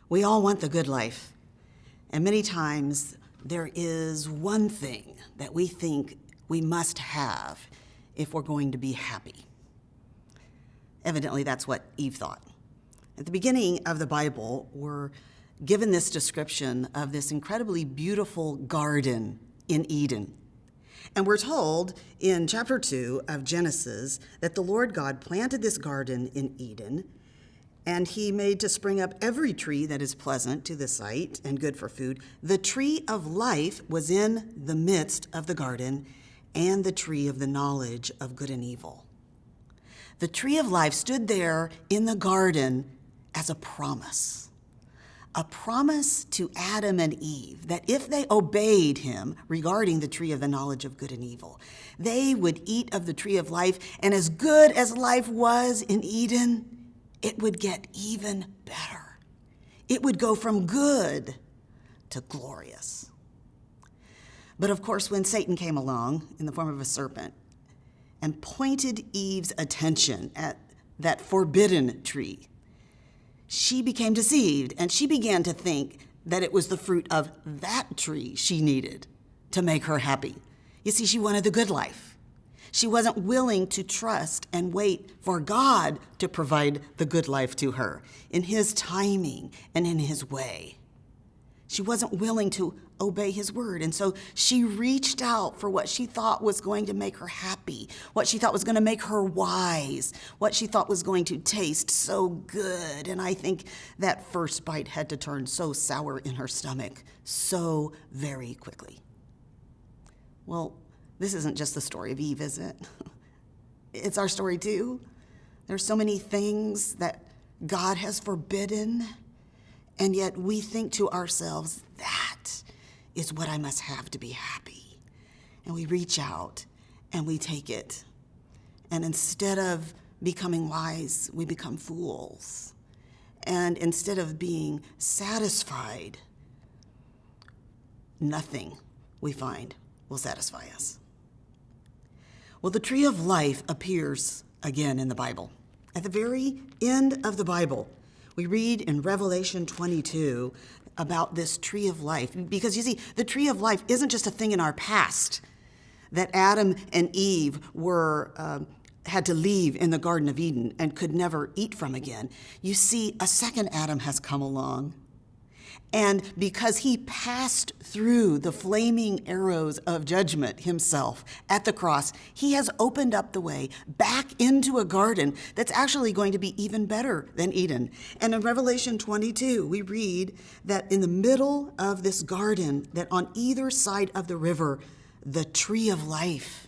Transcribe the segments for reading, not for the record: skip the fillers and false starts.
We all want the good life, and many times there is one thing that we think we must have if we're going to be happy. Evidently, that's what Eve thought. At the beginning of the Bible, we're given this description of this incredibly beautiful garden in Eden. And we're told in chapter 2 of Genesis that the Lord God planted this garden in Eden, and he made to spring up every tree that is pleasant to the sight and good for food. The tree of life was in the midst of the garden, and the tree of the knowledge of good and evil. The tree of life stood there in the garden as a promise to Adam and Eve that if they obeyed him regarding the tree of the knowledge of good and evil, they would eat of the tree of life, and as good as life was in Eden, it would get even better. It would go from good to glorious. But of course, when Satan came along in the form of a serpent and pointed Eve's attention at that forbidden tree, she became deceived, and she began to think that it was the fruit of that tree she needed to make her happy. You see, she wanted the good life. She wasn't willing to trust and wait for God to provide the good life to her in his timing and in his way. She wasn't willing to obey his word, and so she reached out for what she thought was going to make her happy, what she thought was going to make her wise, what she thought was going to taste so good. And I think that first bite had to turn so sour in her stomach so very quickly. Well, this isn't just the story of Eve, is it? It's our story too. There's so many things that God has forbidden, and yet we think to ourselves, that is what I must have to be happy. And we reach out and we take it. And instead of becoming wise, we become fools. And instead of being satisfied, nothing we find will satisfy us. Well, the tree of life appears again in the Bible. At the very end of the Bible, we read in Revelation 22 about this tree of life. Because you see, the tree of life isn't just a thing in our past that Adam and Eve had to leave in the Garden of Eden and could never eat from again. You see, a second Adam has come along. And because he passed through the flaming arrows of judgment himself at the cross, he has opened up the way back into a garden that's actually going to be even better than Eden. And in Revelation 22, we read that in the middle of this garden, that on either side of the river, the tree of life,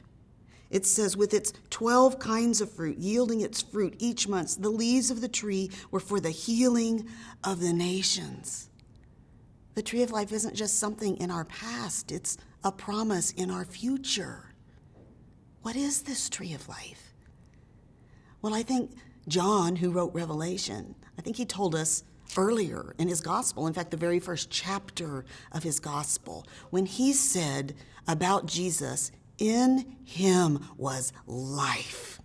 it says, with its 12 kinds of fruit, yielding its fruit each month, the leaves of the tree were for the healing of the nations. The tree of life isn't just something in our past, it's a promise in our future. What is this tree of life? Well, I think John, who wrote Revelation, I think he told us earlier in his gospel, in fact, the very first chapter of his gospel, when he said about Jesus, in him was life.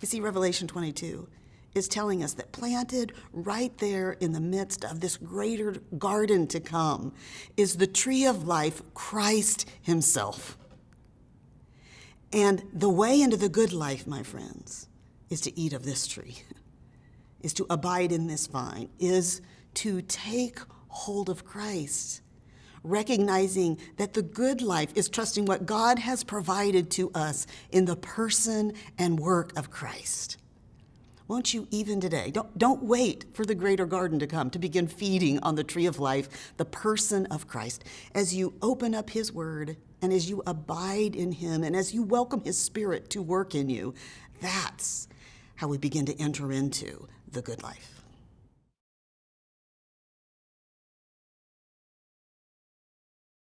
You see, Revelation 22 is telling us that planted right there in the midst of this greater garden to come is the tree of life, Christ himself. And the way into the good life, my friends, is to eat of this tree, is to abide in this vine, is to take hold of Christ, recognizing that the good life is trusting what God has provided to us in the person and work of Christ. Won't you even today, don't wait for the greater garden to come to begin feeding on the tree of life, the person of Christ, as you open up his word and as you abide in him and as you welcome his spirit to work in you. That's how we begin to enter into the good life.